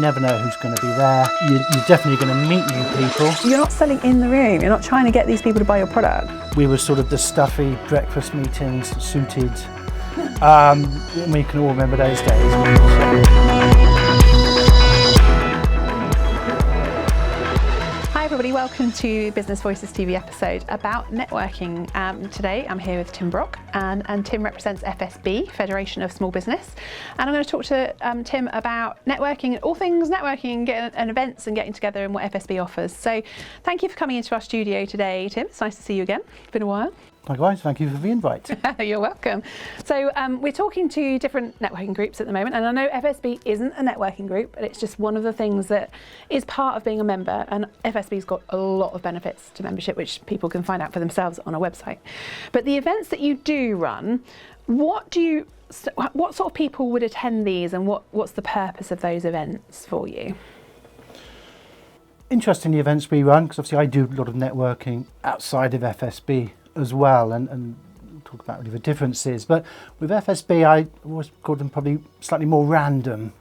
never know who's going to be there. You're definitely going to meet new people. You're not selling in the room. You're not trying to get these people to buy your product. We were sort of the stuffy breakfast meetings, suited. We can all remember those days. Hi everybody, welcome to Business Voices TV episode about networking. Today I'm here with Tim Brock and Tim represents FSB, Federation of Small Business. And I'm going to talk to Tim about networking, all things networking and events and getting together and what FSB offers. So thank you for coming into our studio today, Tim. It's nice to see you again. It's been a while. Likewise, thank you for the invite. You're welcome. So we're talking to different networking groups at the moment, and I know FSB isn't a networking group, but it's just one of the things that is part of being a member, and FSB's got a lot of benefits to membership, which people can find out for themselves on our website. But the events that you do run, what sort of people would attend these, and what's the purpose of those events for you? Interesting, the events we run, because obviously I do a lot of networking outside of FSB as well, and talk about really the differences. But with FSB, I always call them probably slightly more random,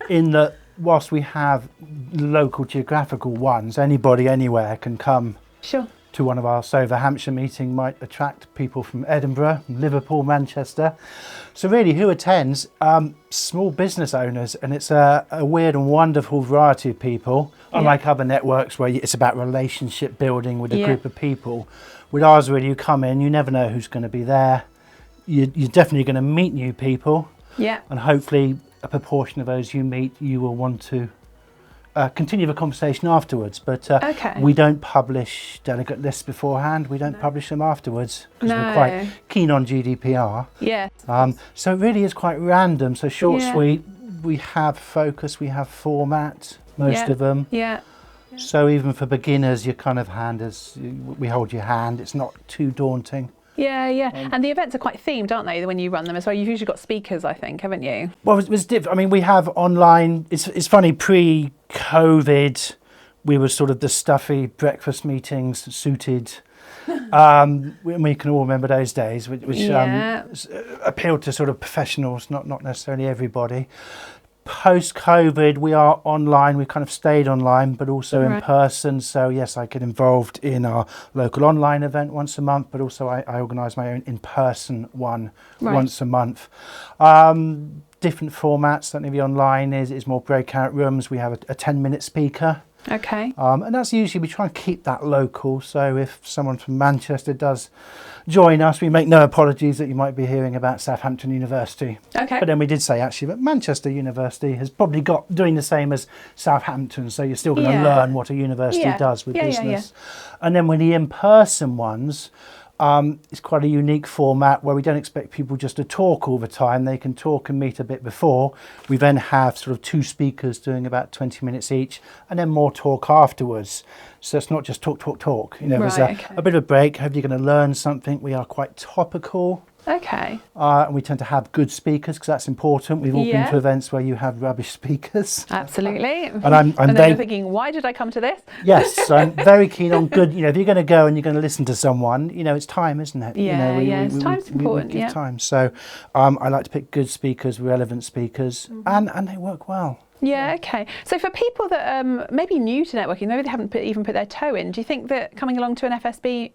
in that whilst we have local geographical ones, anybody anywhere can come. Sure. To one of our, so the Hampshire meeting might attract people from Edinburgh, Liverpool, Manchester. So really, who attends? Small business owners, and it's a weird and wonderful variety of people. Unlike other networks where it's about relationship building with a group of people. With ours, really, you come in, you never know who's going to be there. You're definitely going to meet new people. Yeah. And hopefully a proportion of those you meet, you will want to continue the conversation afterwards, but we don't publish delegate lists beforehand. We don't publish them afterwards because we're quite keen on GDPR. Yes. So it really is quite random. So short, sweet. We have focus. We have format. Most of them. Yeah. So even for beginners, your kind of we hold your hand. It's not too daunting. Yeah, yeah. And the events are quite themed, aren't they, when you run them as well? You've usually got speakers, I think, haven't you? Well, it was different. I mean, we have online. It's funny, pre-COVID, we were sort of the stuffy breakfast meetings, suited. We can all remember those days, which appealed to sort of professionals, not necessarily everybody. Post-COVID, we are online. We've kind of stayed online, but also in person. So yes, I get involved in our local online event once a month, but also I organise my own in-person one once a month. Different formats. Certainly the online is more breakout rooms. We have a 10-minute speaker. Okay. And that's usually, we try and keep that local. So if someone from Manchester does join us, we make no apologies that you might be hearing about Southampton University. Okay. But then we did say actually that Manchester University has probably got doing the same as Southampton. So you're still going to learn what a university does with business. And then with the in-person ones, it's quite a unique format where we don't expect people just to talk all the time. They can talk and meet a bit before. We then have sort of two speakers doing about 20 minutes each, and then more talk afterwards. So it's not just talk. You know, there's a bit of a break. Hopefully you're going to learn something. We are quite topical. Okay. And we tend to have good speakers because that's important. We've all been to events where you have rubbish speakers. Absolutely. And I'm and then you're thinking, why did I come to this? Yes, so I'm very keen on good. You know, if you're going to go and you're going to listen to someone, you know, it's time, isn't it? Yeah, you know, time's important. We give time. So I like to pick good speakers, relevant speakers, and they work well. Yeah, okay. So for people that maybe new to networking, maybe they haven't even put their toe in, do you think that coming along to an FSB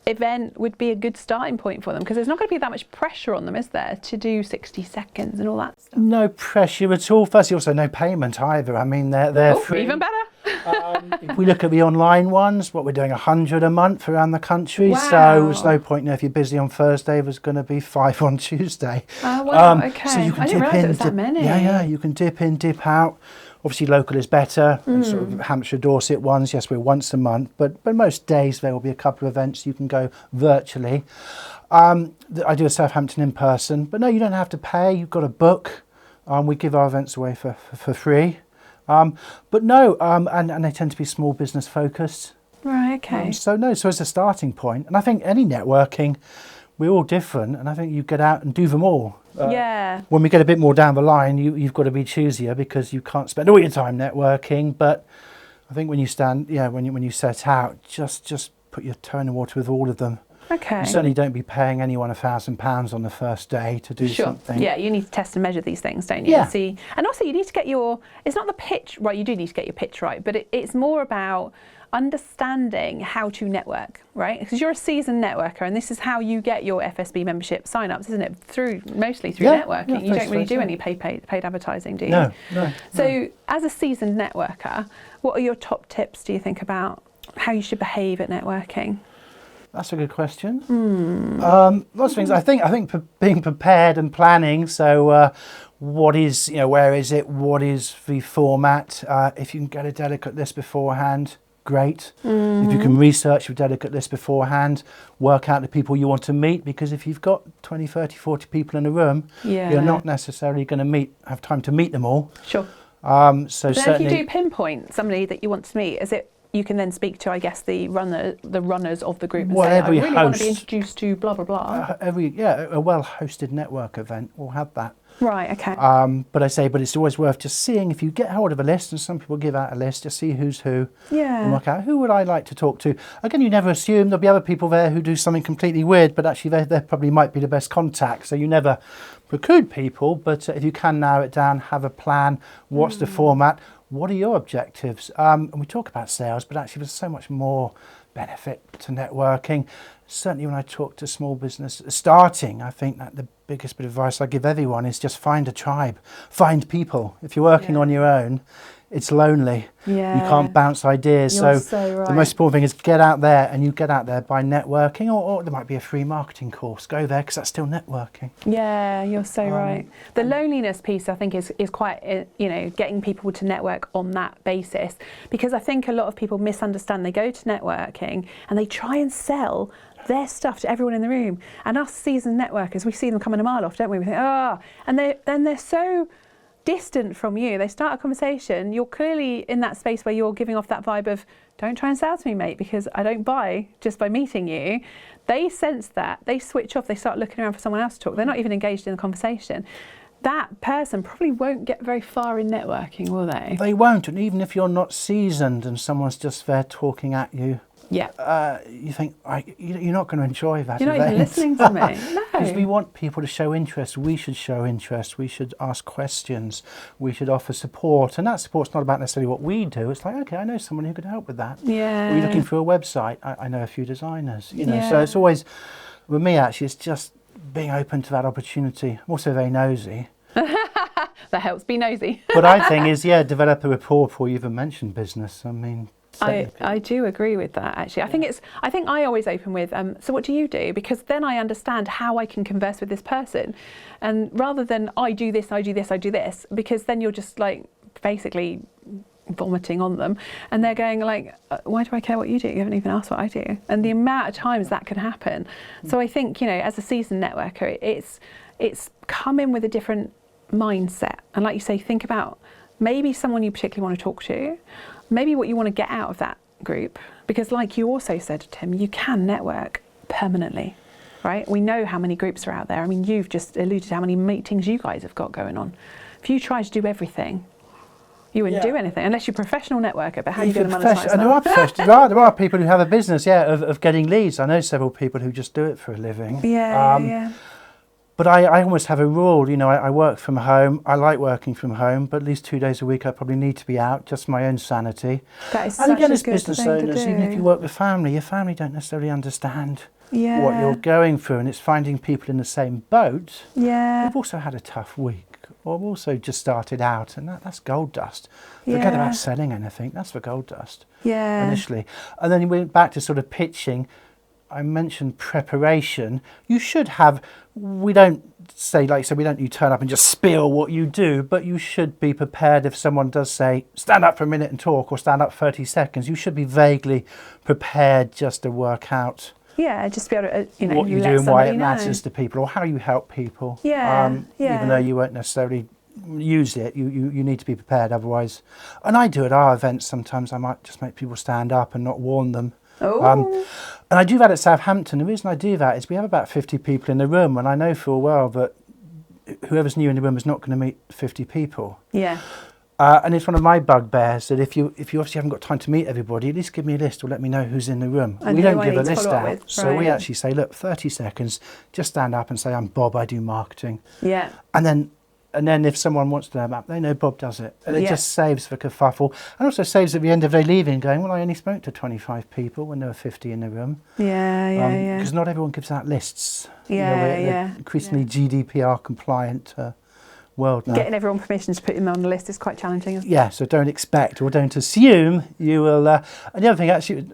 event would be a good starting point for them? Because there's not going to be that much pressure on them, is there, to do 60 seconds and all that stuff? No pressure at all. Firstly, also no payment either. I mean, they're free. Even better. If we look at the online ones, what we're doing 100 a month around the country. Wow. So there's no point, you know, if you're busy on Thursday, there's going to be 5 on Tuesday. Oh, wow, okay. So you can I didn't realise it was that many. Yeah, you can dip in, dip out. Obviously, local is better. And sort of Hampshire, Dorset ones, yes, we're once a month. But most days there will be a couple of events you can go virtually. I do a Southampton in person. But no, you don't have to pay. You've got a book. We give our events away for free. But no, and they tend to be small business focused. Right, okay. So as a starting point, and I think any networking, we're all different, and I think you get out and do them all. When we get a bit more down the line, you've got to be choosier because you can't spend all your time networking. But I think when you set out, just put your toe in the water with all of them. Okay. You certainly don't be paying anyone £1,000 on the first day to do something. Yeah, you need to test and measure these things, don't you? Yeah. See, and also you need to get it's not the pitch, right, you do need to get your pitch right, but it's more about understanding how to network, right? Because you're a seasoned networker, and this is how you get your FSB membership sign-ups, isn't it? Mostly through networking. You don't really do any paid advertising, do you? No. So as a seasoned networker, what are your top tips, do you think, about how you should behave at networking? That's a good question. Lots of things. I think being prepared and planning. So what is, where is it? What is the format? If you can get a delegate list beforehand, great. If you can research your delegate list beforehand, work out the people you want to meet, because if you've got 20, 30, 40 people in a room, you're not necessarily going to have time to meet them all. Sure. So certainly, if you do pinpoint somebody that you want to meet, is it you can then speak to, I guess, the runners of the group and say, I really want to be introduced to blah, blah, blah. A well-hosted network event will have that. Right, okay. But it's always worth just seeing, if you get hold of a list, and some people give out a list, just see who's who. Yeah. And work out, who would I like to talk to? Again, you never assume there'll be other people there who do something completely weird, but actually they probably might be the best contact. So you never preclude people, but if you can narrow it down, have a plan. What's the format? What are your objectives? And we talk about sales, but actually there's so much more benefit to networking. Certainly when I talk to small business starting, I think that the biggest bit of advice I give everyone is just find a tribe, find people. If you're working on your own, it's lonely. Yeah. You can't bounce ideas. You're so right. The most important thing is get out there, and you get out there by networking, or there might be a free marketing course. Go there, because that's still networking. Yeah, you're so right. The loneliness piece, I think, is quite, getting people to network on that basis, because I think a lot of people misunderstand. They go to networking and they try and sell their stuff to everyone in the room. And us seasoned networkers, we see them coming a mile off, don't we? We think, and they're so distant from you. They start a conversation. You're clearly in that space where you're giving off that vibe of, don't try and sell to me, mate, because I don't buy just by meeting you. They sense that. They switch off. They start looking around for someone else to talk. They're not even engaged in the conversation. That person probably won't get very far in networking, will they? They won't. And even if you're not seasoned and someone's just there talking at you, you think, you're not going to enjoy that You're event. not even listening to me. No. Because we want people to show interest. We should show interest. We should ask questions. We should offer support. And that support's not about necessarily what we do. It's like, okay, I know someone who could help with that. Yeah. Are you looking for a website? I know a few designers. So it's always, with me actually, it's just being open to that opportunity. I'm also very nosy. That helps. Be nosy. But I think is, develop a rapport before you even mention business. I mean, I do agree with that, actually. I think I always open with, so what do you do? Because then I understand how I can converse with this person. And rather than I do this, I do this, I do this, because then you're just like basically vomiting on them, and they're going like, why do I care what you do? You haven't even asked what I do. And the amount of times that can happen. So I think, as a seasoned networker, it's come in with a different mindset. And like you say, think about maybe someone you particularly want to talk to, maybe what you want to get out of that group, because like you also said, Tim, you can network permanently, right? We know how many groups are out there. I mean, you've just alluded to how many meetings you guys have got going on. If you try to do everything, you wouldn't do anything unless you're a professional networker. But how are you going to monetize that? And there are people who have a business, of getting leads. I know several people who just do it for a living. Yeah. But I almost have a rule, I work from home. I like working from home, but at least 2 days a week I probably need to be out, just my own sanity. That is and again, as such a good business thing owners, to do. even if you work with family, your family don't necessarily understand what you're going through, and it's finding people in the same boat. Yeah. They've also had a tough week, or also just started out, and that's gold dust. Forget about selling anything. That's for gold dust. Initially, and then you went back to sort of pitching. I mentioned preparation. You should have. We don't say, we don't you turn up and just spill what you do, but you should be prepared if someone does say, stand up for a minute and talk, or stand up 30 seconds. You should be vaguely prepared just to work out. Yeah, just be able to, what you do and why it matters to people, or how you help people. Even though you won't necessarily use it, you need to be prepared otherwise. And I do at our events sometimes. I might just make people stand up and not warn them. And I do that at Southampton. The reason I do that is we have about 50 people in the room, and I know full well that whoever's new in the room is not going to meet 50 people. Yeah. And it's one of my bugbears that if you obviously haven't got time to meet everybody, at least give me a list or let me know who's in the room. And we who don't I give a need to list follow up out. with. So we Right. actually say, look, 30 seconds, just stand up and say, I'm Bob, I do marketing. Yeah. And then if someone wants to know about, they know Bob does it. And it just saves the kerfuffle. And also saves at the end of the day leaving going, well, I only spoke to 25 people when there were 50 in the room. Yeah. Because not everyone gives out lists. Yeah, we're increasingly GDPR compliant world now. Getting everyone permission to put them on the list is quite challenging, isn't it? Yeah, so don't expect or don't assume you will. And the other thing, actually,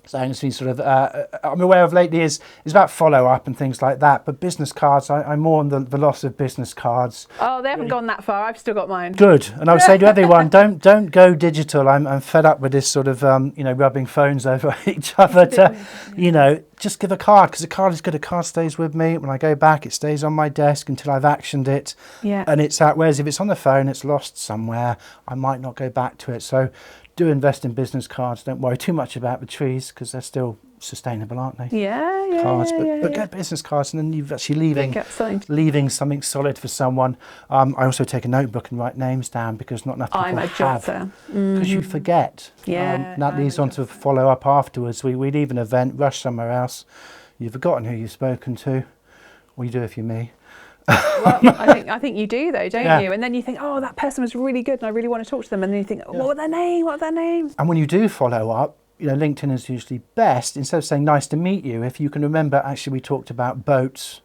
something that's been sort of I'm aware of lately is about follow up and things like that. But business cards, I'm more on the loss of business cards. Oh, they haven't gone that far. I've still got mine. Good, and I would say to everyone, don't go digital. I'm fed up with this sort of rubbing phones over each other. Just give a card, because a card is good. A card stays with me. When I go back, it stays on my desk until I've actioned it. Yeah. And it's out. Whereas if it's on the phone, it's lost somewhere. I might not go back to it. So do invest in business cards. Don't worry too much about the trees, because they're still sustainable, aren't they? Yeah. Cards, but get business cards, and then you've actually leaving something solid for someone. I also take a notebook and write names down, because not enough people I'm a jotter. because you forget. Yeah, and that leads on to follow up afterwards. We leave an event, rush somewhere else. You've forgotten who you've spoken to. Well, you do if you're me. Well, I think you do though, don't you? And then you think, oh, that person was really good and I really want to talk to them. And then you think, what was their name? What was their names? And when you do follow up, LinkedIn is usually best, instead of saying nice to meet you, if you can remember, actually we talked about boats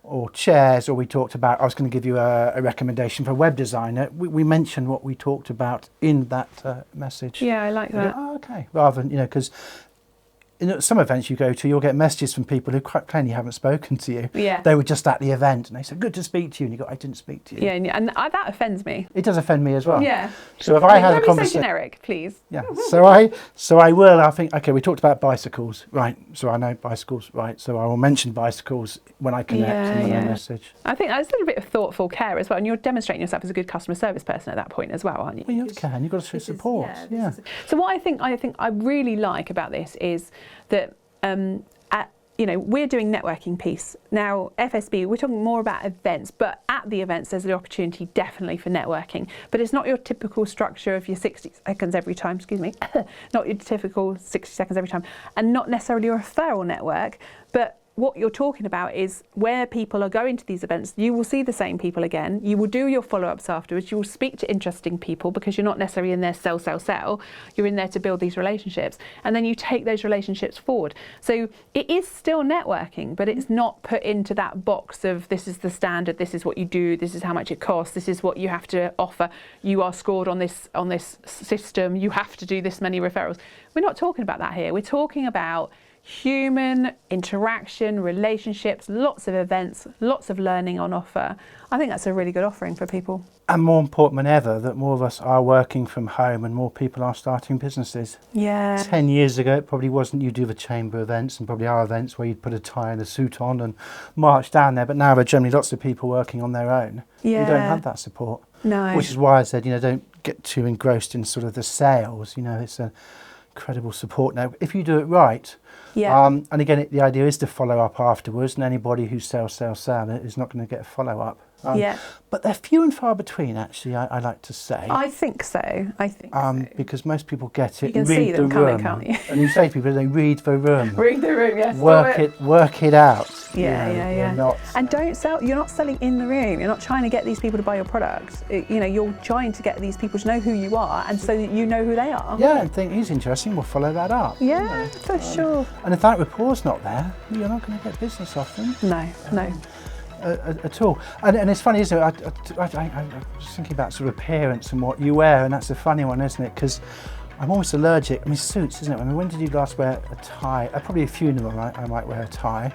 or chairs, or we talked about, I was going to give you a recommendation for a web designer. We mentioned what we talked about in that message. Yeah, I like that. Oh, okay. Rather than, because in some events you go to, you'll get messages from people who quite plainly haven't spoken to you. Yeah. They were just at the event and they said, good to speak to you. And you go, I didn't speak to you. Yeah, and that offends me. It does offend me as well. Yeah. So if I had a Don't be conversation... so generic, please. Yeah. So I will, I think, okay, we talked about bicycles. Right. So I know bicycles. Right. So I will mention bicycles when I connect in my message. I think that's a little bit of thoughtful care as well. And you're demonstrating yourself as a good customer service person at that point as well, aren't you? Well, you can. You've got to show support. So what I think I really like about this is that we're doing networking piece. Now, FSB, we're talking more about events, but at the events, there's the opportunity definitely for networking. But it's not your typical structure of your 60 seconds every time, not your typical 60 seconds every time, and not necessarily a referral network, but what you're talking about is where people are going to these events, you will see the same people again, you will do your follow-ups afterwards, you will speak to interesting people, because you're not necessarily in there sell, you're in there to build these relationships, and then you take those relationships forward. So it is still networking, but it's not put into that box of this is the standard, this is what you do, this is how much it costs, this is what you have to offer, you are scored on this system, you have to do this many referrals. We're not talking about that here. We're talking about human interaction, relationships, lots of events, lots of learning on offer. I think that's a really good offering for people. And more important than ever, that more of us are working from home and more people are starting businesses. Yeah. 10 years ago, it probably wasn't. You do the chamber events and probably our events where you'd put a tie and a suit on and march down there. But now there are generally lots of people working on their own. Yeah. You don't have that support. No. Which is why I said, don't get too engrossed in sort of the sales. It's a incredible support now. If you do it right. Yeah. And again, the idea is to follow up afterwards, and anybody who sells is not going to get a follow up. But they're few and far between, actually, I like to say. I think so. Because most people get it. You can read see them the coming, room, can't you? And you say to people, they read the room. Read the room, yes. Work it out. Yeah. And don't sell. You're not selling in the room. You're not trying to get these people to buy your product. You're trying to get these people to know who you are, and so that you know who they are. Yeah, and think he's interesting. We'll follow that up. Yeah, for sure. And if that rapport's not there, you're not going to get business off them. No. At all. And it's funny, isn't it? I was thinking about sort of appearance and what you wear, and that's a funny one, isn't it? Because I'm almost allergic. I mean, suits, isn't it? I mean, when did you last wear a tie? Probably a funeral, I might wear a tie,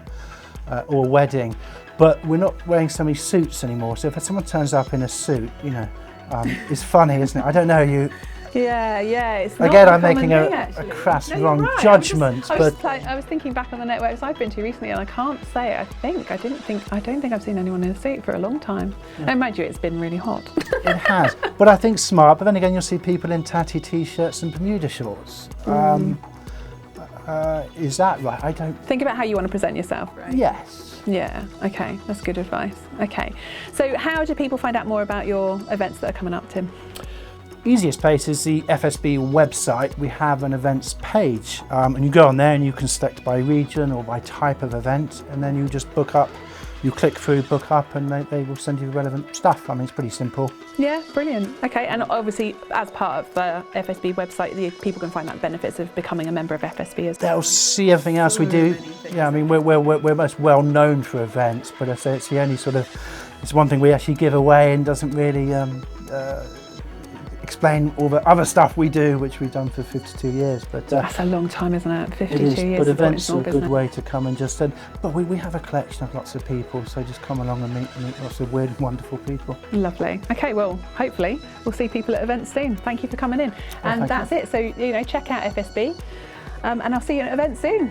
or a wedding. But we're not wearing so many suits anymore. So if someone turns up in a suit, it's funny, isn't it? I don't know, you... Yeah. It's not again, a I'm common making thing, a crass, No, wrong right. judgment. I was thinking back on the networks I've been to recently, and I can't say I don't think I've seen anyone in a suit for a long time. Yeah. And mind you, it's been really hot. It has, but I think smart. But then again, you'll see people in tatty t-shirts and Bermuda shorts. Is that right? I don't... Think about how you want to present yourself, right? Yes. Yeah, okay, that's good advice. Okay, so how do people find out more about your events that are coming up, Tim? Easiest place is the FSB website. We have an events page, and you go on there and you can select by region or by type of event, and then you just book up. You click through, book up, and they will send you relevant stuff. I mean, it's pretty simple. Yeah, brilliant. Okay, and obviously, as part of the FSB website, people can find out benefits of becoming a member of FSB as well. They'll see everything else we do. Yeah, I mean, we're most well known for events, but I say it's the only sort of, it's one thing we actually give away and doesn't really explain all the other stuff we do, which we've done for 52 years. But that's a long time, isn't it? 52 it is, years. But events are a good way to come and just. But we have a collection of lots of people, so just come along and meet lots of weird, wonderful people. Lovely. Okay, well, hopefully we'll see people at events soon. Thank you for coming in. And that's it. So check out FSB, and I'll see you at events soon.